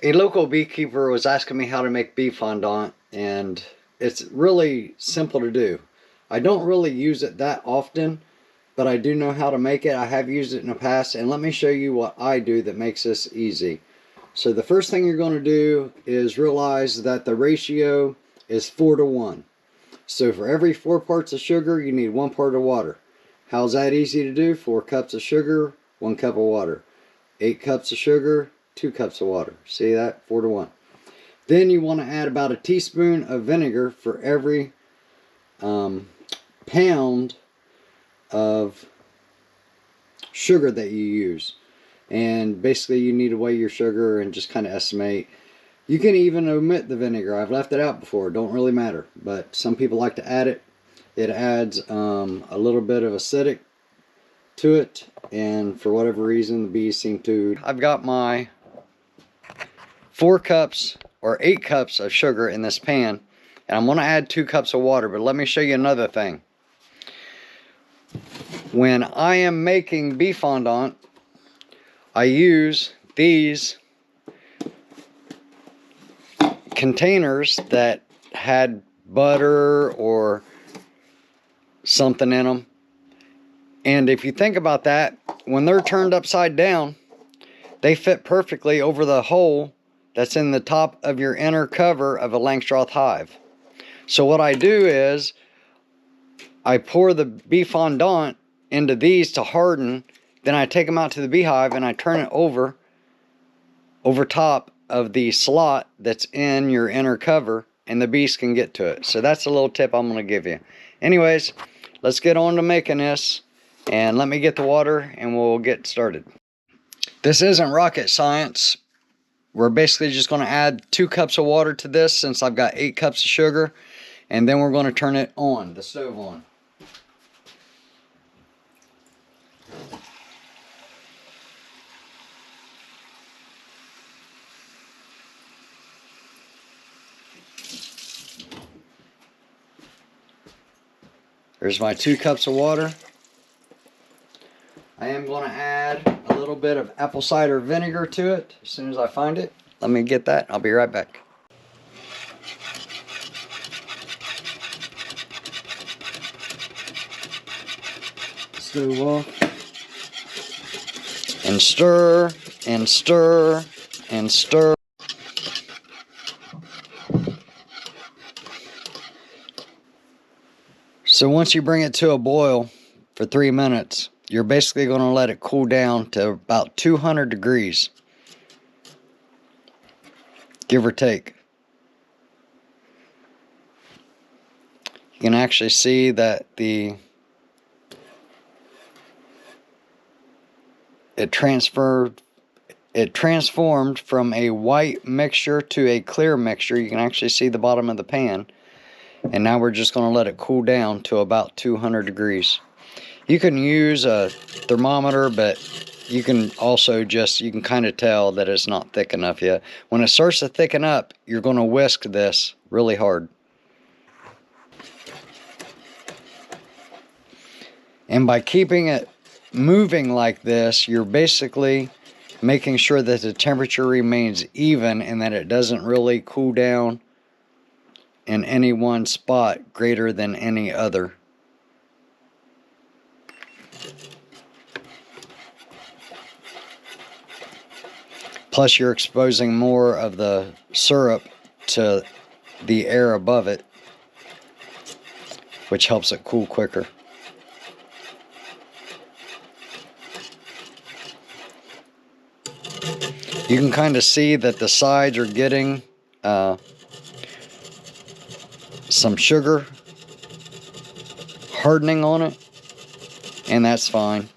A local beekeeper was asking me how to make bee fondant, and it's really simple to do. I don't really use it that often, but I do know how to make it. I have used it in the past, and let me show you what I do that makes this easy. So the first thing you're going to do is realize that the ratio is 4 to 1. So for every 4 parts of sugar, you need 1 part of water. How's that easy to do? 4 cups of sugar, 1 cup of water. 8 cups of sugar, 2 cups of water. See that? 4 to 1. Then you want to add about a teaspoon of vinegar for every pound of sugar that you use. And basically you need to weigh your sugar and just kind of estimate. You can even omit the vinegar. I've left it out before. It don't really matter. But some people like to add it. It adds a little bit of acidic to it. And for whatever reason, the bees seem to... I've got my 4 cups or 8 cups of sugar in this pan. And I'm going to add 2 cups of water. But let me show you another thing. When I am making bee fondant, I use these containers that had butter or something in them. And if you think about that, when they're turned upside down, they fit perfectly over the hole that's in the top of your inner cover of a Langstroth hive. So what I do is I pour the bee fondant into these to harden. Then I take them out to the beehive and I turn it over top of the slot that's in your inner cover, and the bees can get to it. So that's a little tip I'm going to give you. Anyways, let's get on to making this, and let me get the water and we'll get started. This isn't rocket science. We're basically just going to add 2 cups of water to this since I've got 8 cups of sugar, and then we're going to turn it on, the stove on. There's my 2 cups of water. I am going to add a little bit of apple cider vinegar to it as soon as I find it. Let me get that. I'll be right back. Stove off. And stir, and stir, and stir. So once you bring it to a boil for 3 minutes, you're basically going to let it cool down to about 200 degrees. Give or take. You can actually see that it transformed from a white mixture to a clear mixture. You can actually see the bottom of the pan. And now we're just going to let it cool down to about 200 degrees. You can use a thermometer, but you can also you can kind of tell that it's not thick enough yet. When it starts to thicken up, you're going to whisk this really hard. And by keeping it moving like this, you're basically making sure that the temperature remains even and that it doesn't really cool down in any one spot greater than any other. Plus you're exposing more of the syrup to the air above it, which helps it cool quicker. You can kind of see that the sides are getting some sugar hardening on it, and that's fine.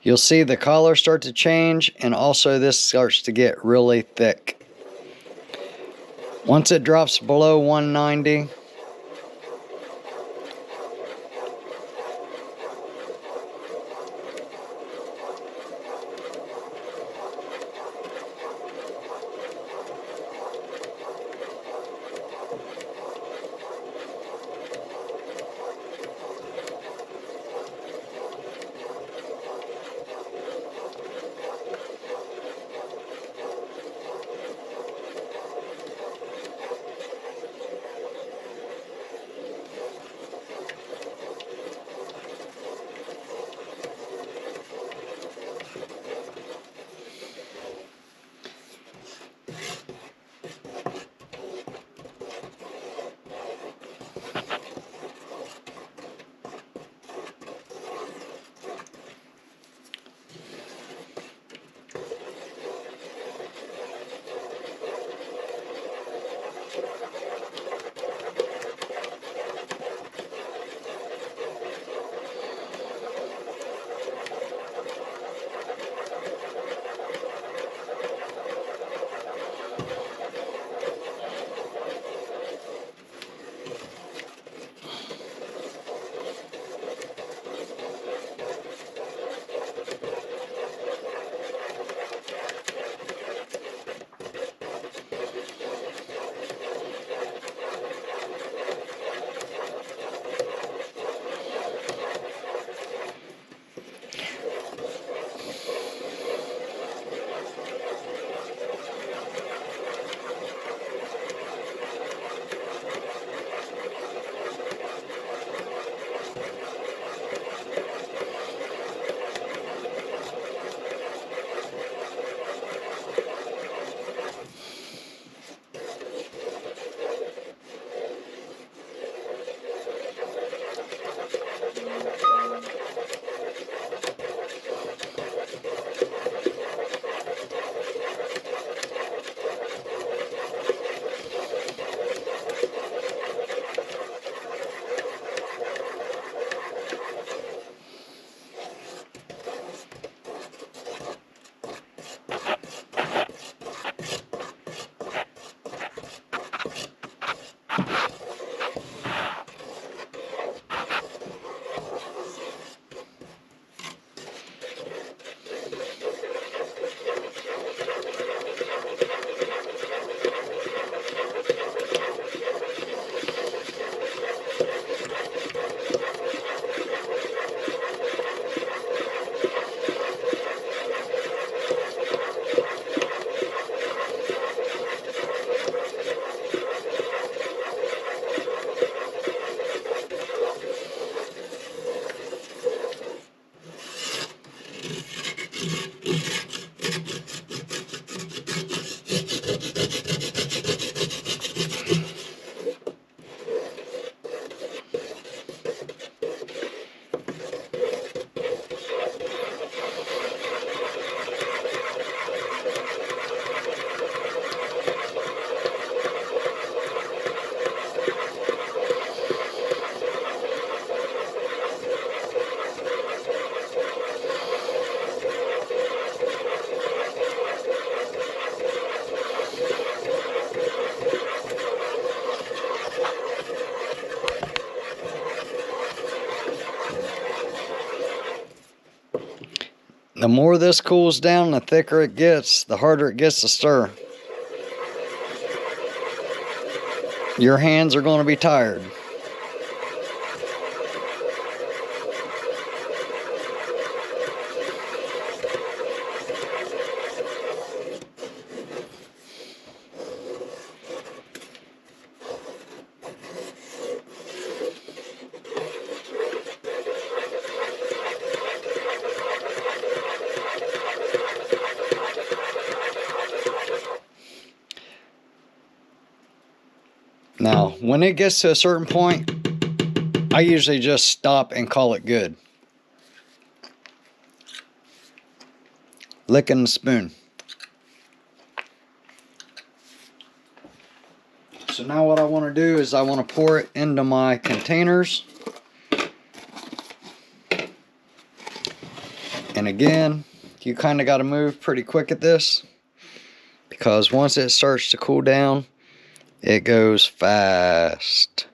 you'll see the color start to change, and also this starts to get really thick. Once it drops below 190, the more this cools down, the thicker it gets, the harder it gets to stir. Your hands are going to be tired. Now, when it gets to a certain point, I usually just stop and call it good. Licking the spoon. So now what I want to do is I want to pour it into my containers. And again, you kind of got to move pretty quick at this, because once it starts to cool down, it goes fast.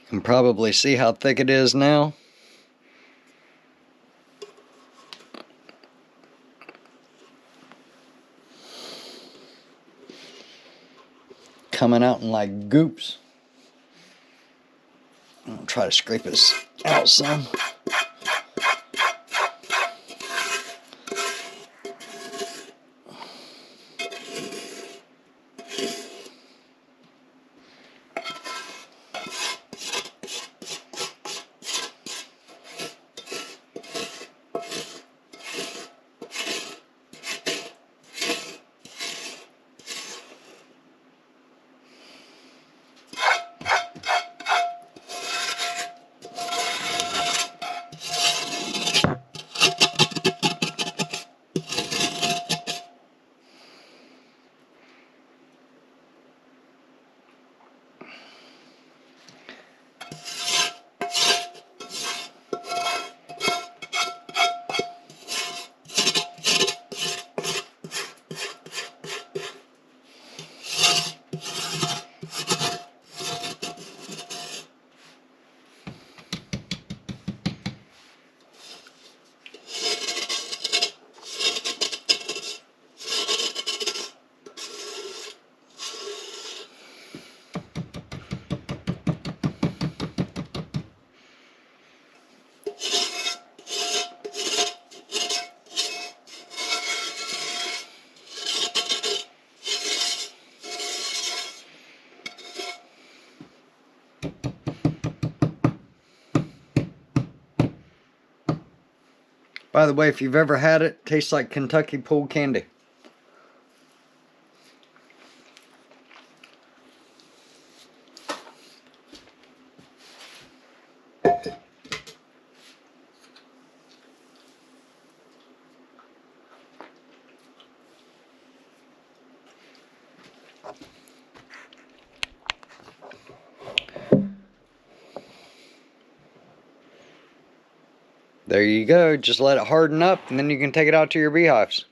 You can probably see how thick it is now. Coming out in like goops. I'll try to scrape this out some. By the way, if you've ever had it, it tastes like Kentucky pulled candy. There you go. Just let it harden up, and then you can take it out to your beehives.